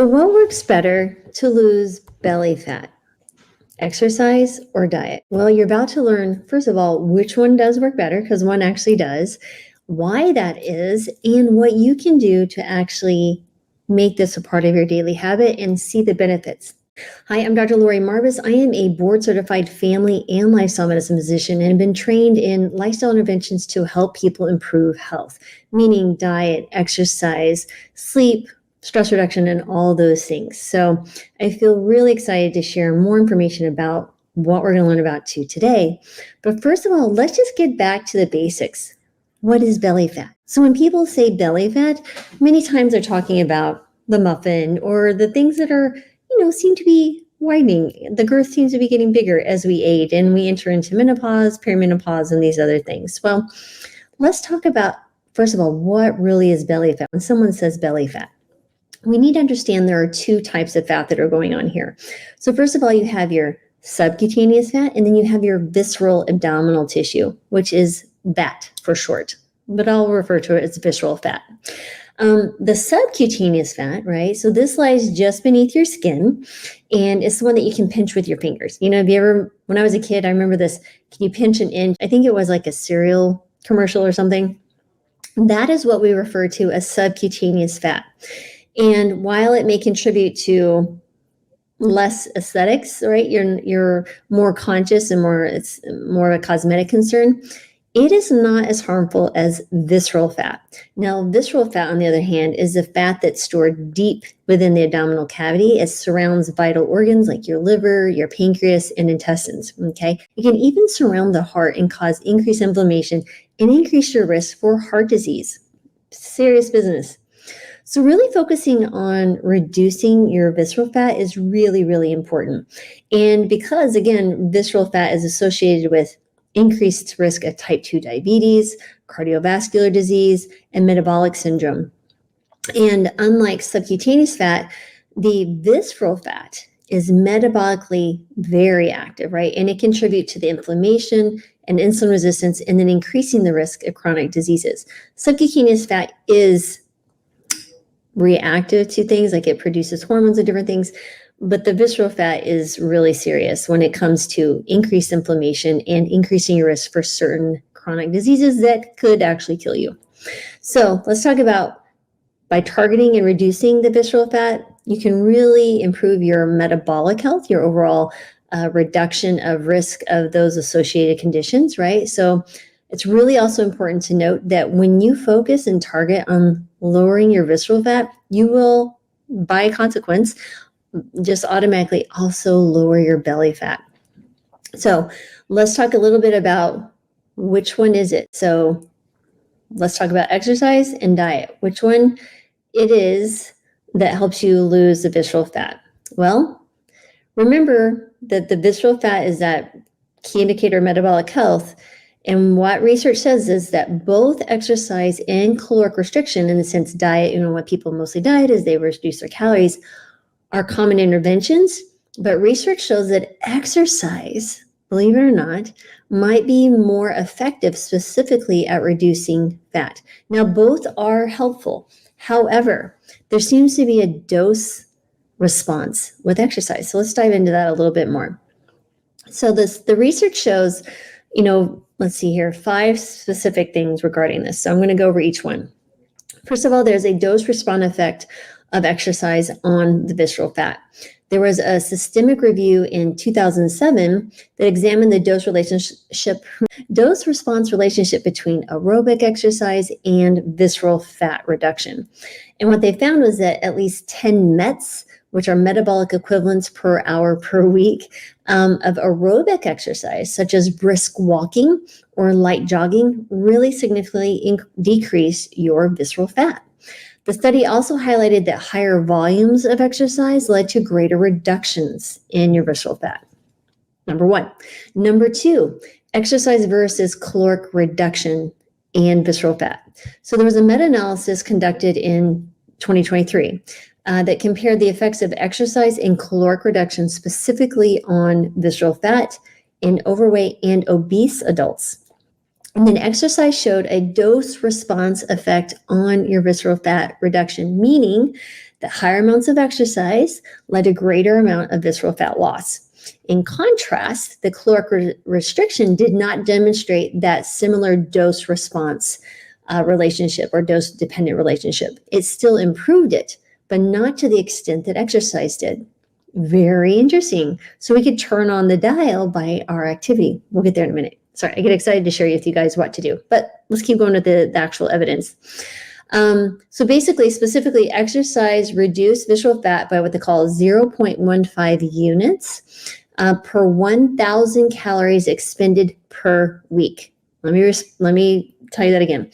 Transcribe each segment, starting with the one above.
So what works better to lose belly fat? Exercise or diet? Well, you're about to learn, first of all, which one does work better, because one actually does, why that is, and what you can do to actually make this a part of your daily habit and see the benefits. Hi, I'm Dr. Lori Marbus. I am a board-certified family and lifestyle medicine physician and have been trained in lifestyle interventions to help people improve health, meaning diet, exercise, sleep, stress reduction, and all those things. So I feel really excited to share more information about what we're going to learn about today. But first of all, let's just get back to the basics. What is belly fat? So when people say belly fat, many times they're talking about the muffin or the things that are, seem to be widening. The girth seems to be getting bigger as we age and we enter into menopause, perimenopause, and these other things. Well, let's talk about, first of all, what really is belly fat. When someone says belly fat, we need to understand there are two types of fat that are going on here. So first of all, you have your subcutaneous fat, and then you have your visceral abdominal tissue, which is VAT for short, but I'll refer to it as visceral fat. The subcutaneous fat, right? So this lies just beneath your skin, and it's the one that you can pinch with your fingers. When I was a kid, I remember this, can you pinch an inch? I think it was like a cereal commercial or something. That is what we refer to as subcutaneous fat. And while it may contribute to less aesthetics, right? You're more conscious and it's more of a cosmetic concern. It is not as harmful as visceral fat. Now, visceral fat, on the other hand, is the fat that's stored deep within the abdominal cavity. It surrounds vital organs like your liver, your pancreas, and intestines, okay? It can even surround the heart and cause increased inflammation and increase your risk for heart disease. Serious business. So really focusing on reducing your visceral fat is really, really important. And because, again, visceral fat is associated with increased risk of type 2 diabetes, cardiovascular disease, and metabolic syndrome. And unlike subcutaneous fat, the visceral fat is metabolically very active, right? And it contributes to the inflammation and insulin resistance and then increasing the risk of chronic diseases. Subcutaneous fat is reactive to things, like it produces hormones and different things, but the visceral fat is really serious when it comes to increased inflammation and increasing your risk for certain chronic diseases that could actually kill you. So let's talk about, by targeting and reducing the visceral fat, you can really improve your metabolic health, your overall reduction of risk of those associated conditions, right? So it's really also important to note that when you focus and target on lowering your visceral fat, you will, by consequence, just automatically also lower your belly fat. So let's talk a little bit about which one is it. So let's talk about exercise and diet. Which one it is that helps you lose the visceral fat? Well, remember that the visceral fat is that key indicator of metabolic health. And what research says is that both exercise and caloric restriction, in the sense diet, what people mostly diet is they reduce their calories, are common interventions. But research shows that exercise, believe it or not, might be more effective specifically at reducing fat. Now, both are helpful. However, there seems to be a dose response with exercise. So let's dive into that a little bit more. So the research shows, let's see here, 5 specific things regarding this. So I'm going to go over each one. First of all, there's a dose-response effect of exercise on the visceral fat. There was a systemic review in 2007 that examined the dose-response relationship between aerobic exercise and visceral fat reduction. And what they found was that at least 10 METs, which are metabolic equivalents per hour per week, of aerobic exercise, such as brisk walking or light jogging, really significantly decrease your visceral fat. The study also highlighted that higher volumes of exercise led to greater reductions in your visceral fat. Number 1. Number 2, exercise versus caloric reduction and visceral fat. So there was a meta-analysis conducted in 2023 that compared the effects of exercise and caloric reduction specifically on visceral fat in overweight and obese adults. And then exercise showed a dose response effect on your visceral fat reduction, meaning that higher amounts of exercise led to greater amount of visceral fat loss. In contrast, the caloric restriction did not demonstrate that similar dose response relationship or dose dependent relationship. It still improved it, but not to the extent that exercise did. Very interesting. So we could turn on the dial by our activity. We'll get there in a minute. Sorry, I get excited to share with you guys what to do, but let's keep going with the actual evidence. So basically, specifically, exercise reduced visceral fat by what they call 0.15 units per 1,000 calories expended per week. Let me tell you that again.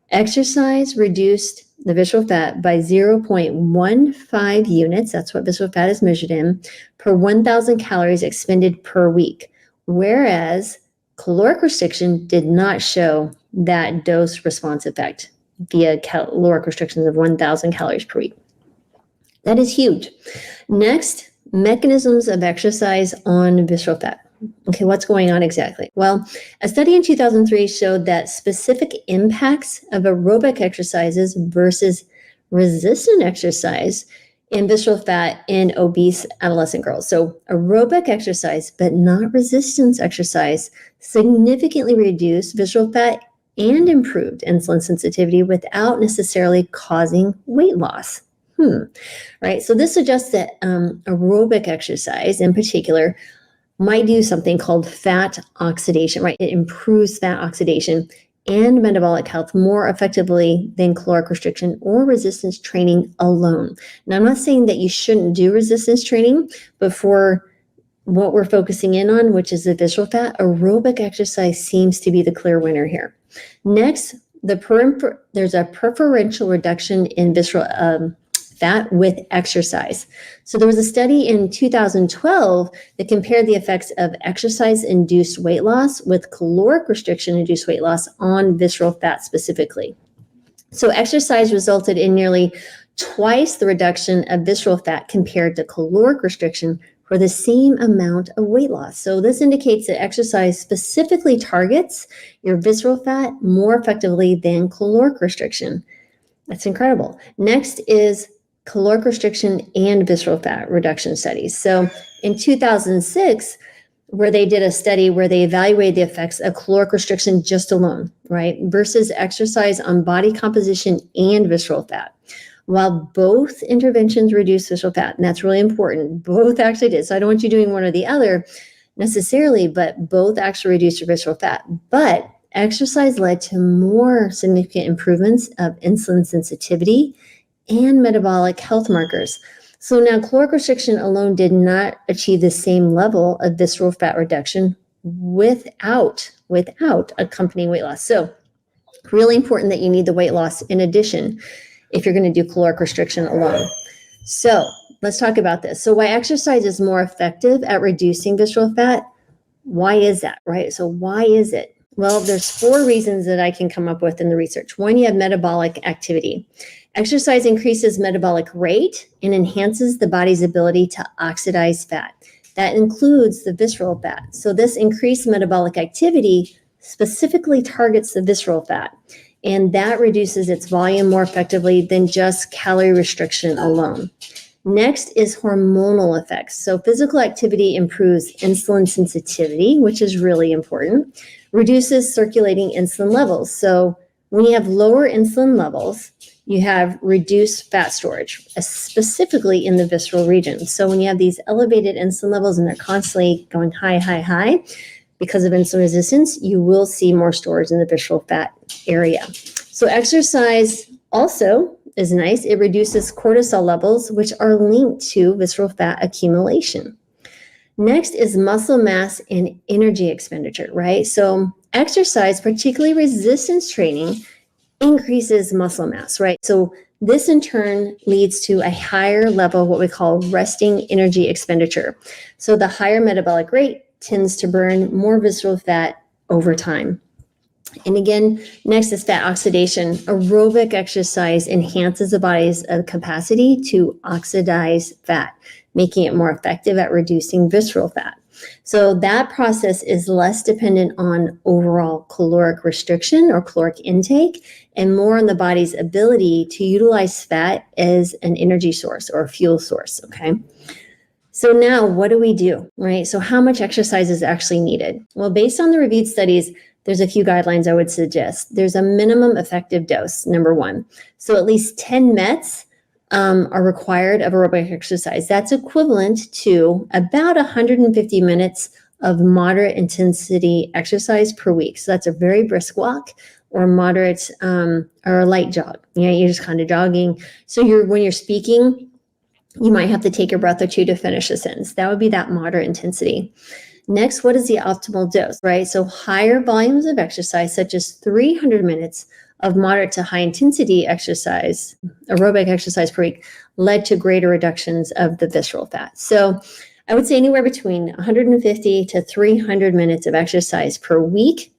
Exercise reduced the visceral fat by 0.15 units, that's what visceral fat is measured in, per 1,000 calories expended per week, whereas caloric restriction did not show that dose response effect via caloric restrictions of 1,000 calories per week. That is huge. Next, mechanisms of exercise on visceral fat. Okay, what's going on exactly? Well, a study in 2003 showed that specific impacts of aerobic exercises versus resistant exercise in visceral fat in obese adolescent girls. So aerobic exercise, but not resistance exercise, significantly reduced visceral fat and improved insulin sensitivity without necessarily causing weight loss. Right. So this suggests that aerobic exercise in particular might do something called fat oxidation, right? It improves fat oxidation and metabolic health more effectively than caloric restriction or resistance training alone. Now, I'm not saying that you shouldn't do resistance training, but for what we're focusing in on, which is the visceral fat, aerobic exercise seems to be the clear winner here. Next, there's a preferential reduction in visceral fat with exercise. So there was a study in 2012 that compared the effects of exercise-induced weight loss with caloric restriction-induced weight loss on visceral fat specifically. So exercise resulted in nearly twice the reduction of visceral fat compared to caloric restriction for the same amount of weight loss. So this indicates that exercise specifically targets your visceral fat more effectively than caloric restriction. That's incredible. Next is caloric restriction and visceral fat reduction studies. So in 2006, where they did a study where they evaluated the effects of caloric restriction just alone, right, versus exercise on body composition and visceral fat. While both interventions reduce visceral fat, and that's really important, both actually did. So I don't want you doing one or the other necessarily, but both actually reduced your visceral fat. But exercise led to more significant improvements of insulin sensitivity and metabolic health markers. So now caloric restriction alone did not achieve the same level of visceral fat reduction without accompanying weight loss. So really important that you need the weight loss in addition if you're going to do caloric restriction alone. So let's talk about this. So why exercise is more effective at reducing visceral fat? Why is that, right? So why is it? Well, there's 4 reasons that I can come up with in the research. One, you have metabolic activity. Exercise increases metabolic rate and enhances the body's ability to oxidize fat. That includes the visceral fat. So this increased metabolic activity specifically targets the visceral fat, and that reduces its volume more effectively than just calorie restriction alone. Next is hormonal effects. So physical activity improves insulin sensitivity, which is really important, reduces circulating insulin levels. So when you have lower insulin levels, you have reduced fat storage, specifically in the visceral region. So when you have these elevated insulin levels and they're constantly going high, because of insulin resistance, you will see more storage in the visceral fat area. So exercise also is nice. It reduces cortisol levels, which are linked to visceral fat accumulation. Next is muscle mass and energy expenditure, right? So exercise, particularly resistance training, increases muscle mass, right? So this in turn leads to a higher level of what we call resting energy expenditure. So the higher metabolic rate tends to burn more visceral fat over time. And again, next is fat oxidation. Aerobic exercise enhances the body's capacity to oxidize fat, making it more effective at reducing visceral fat. So that process is less dependent on overall caloric restriction or caloric intake and more on the body's ability to utilize fat as an energy source or a fuel source, okay? So now what do we do, right? So how much exercise is actually needed? Well, based on the reviewed studies, there's a few guidelines I would suggest. There's a minimum effective dose, number one. So at least 10 METs are required of aerobic exercise. That's equivalent to about 150 minutes of moderate intensity exercise per week. So that's a very brisk walk or moderate or a light jog. You know, you're just kind of jogging. So when you're speaking, you might have to take a breath or two to finish a sentence. That would be that moderate intensity. Next, what is the optimal dose, right? So higher volumes of exercise, such as 300 minutes of moderate to high intensity exercise, aerobic exercise per week, led to greater reductions of the visceral fat. So I would say anywhere between 150 to 300 minutes of exercise per week.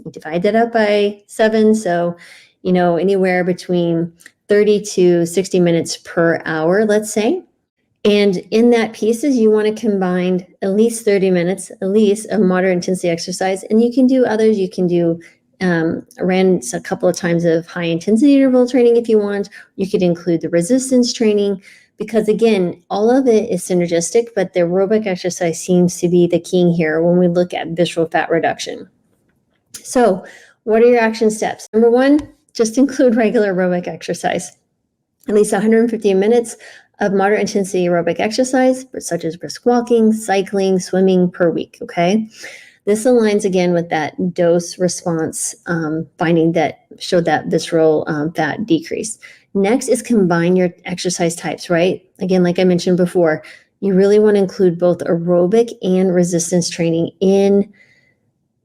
You divide that up by 7. So, anywhere between 30 to 60 minutes per hour, let's say. And in that pieces, you want to combine at least 30 minutes, at least of moderate intensity exercise. And you can do others. You can do ran a couple of times of high intensity interval training if you want. You could include the resistance training because again, all of it is synergistic, but the aerobic exercise seems to be the king here when we look at visceral fat reduction. So what are your action steps? Number one, just include regular aerobic exercise. At least 150 minutes of moderate intensity aerobic exercise, such as brisk walking, cycling, swimming per week, okay? This aligns again with that dose response finding that showed that visceral fat decrease. Next is combine your exercise types, right? Again, like I mentioned before, you really want to include both aerobic and resistance training in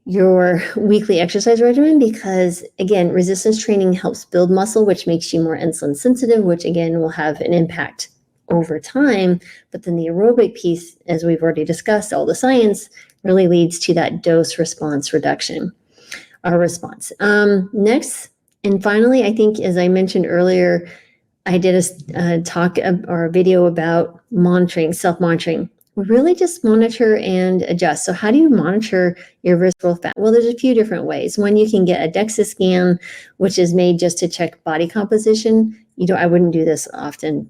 your weekly exercise regimen because, again, resistance training helps build muscle, which makes you more insulin sensitive, which again will have an impact over time. But then the aerobic piece, as we've already discussed, all the science really leads to that dose response reduction or response. Next, and finally, I think, as I mentioned earlier, I did a talk or a video about monitoring, self-monitoring. Really just monitor and adjust. So how do you monitor your visceral fat? Well, there's a few different ways. One, you can get a DEXA scan, which is made just to check body composition. I wouldn't do this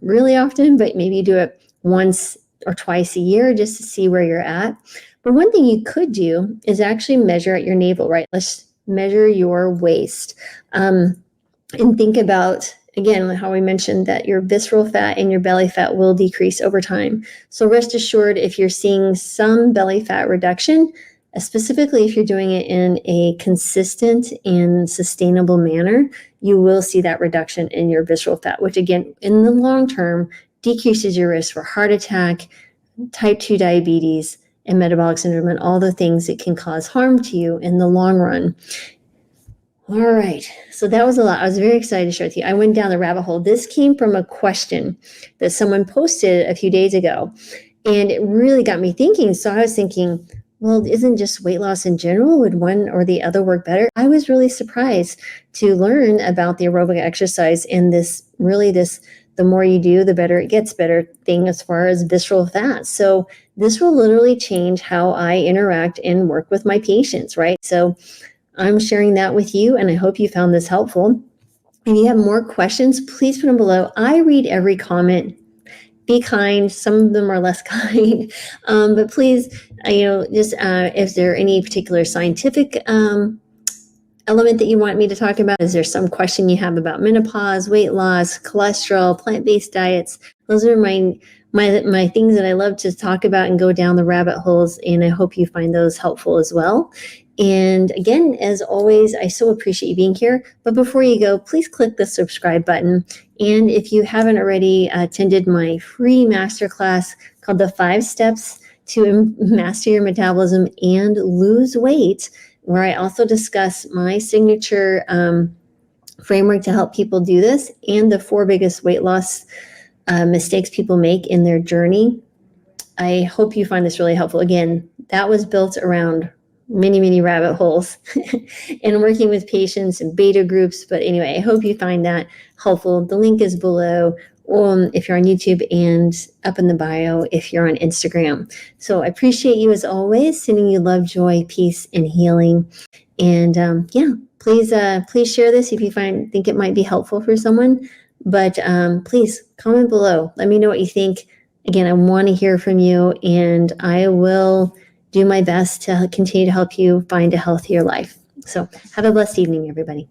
really often, but maybe you do it once or twice a year just to see where you're at. But one thing you could do is actually measure at your navel, right? Let's measure your waist and think about, again, how we mentioned that your visceral fat and your belly fat will decrease over time. So rest assured, if you're seeing some belly fat reduction, specifically if you're doing it in a consistent and sustainable manner, you will see that reduction in your visceral fat, which again, in the long term, decreases your risk for heart attack, type 2 diabetes, and metabolic syndrome, and all the things that can cause harm to you in the long run. All right, so that was a lot. I was very excited to share with you. I went down the rabbit hole. This came from a question that someone posted a few days ago, and it really got me thinking. So I was thinking, well, isn't just weight loss in general? Would one or the other work better? I was really surprised to learn about the aerobic exercise and the more you do, the better it gets, better thing as far as visceral fat. So this will literally change how I interact and work with my patients, right? So I'm sharing that with you, and I hope you found this helpful. If you have more questions, please put them below. I read every comment. Be kind. Some of them are less kind, but please, just if there are any particular scientific element that you want me to talk about, is there some question you have about menopause, weight loss, cholesterol, plant-based diets? Those are my things that I love to talk about and go down the rabbit holes, and I hope you find those helpful as well. And again, as always, I so appreciate you being here. But before you go, please click the subscribe button. And if you haven't already attended my free masterclass called The 5 Steps to Master Your Metabolism and Lose Weight, where I also discuss my signature framework to help people do this and the 4 biggest weight loss mistakes people make in their journey. I hope you find this really helpful. Again, that was built around many rabbit holes and working with patients and beta groups. But anyway, I hope you find that helpful. The link is below, if you're on YouTube, and up in the bio if you're on Instagram. So I appreciate you as always, sending you love, joy, peace, and healing. And please share this if you think it might be helpful for someone. But please comment below. Let me know what you think. Again, I want to hear from you, and I will do my best to continue to help you find a healthier life. So have a blessed evening, everybody.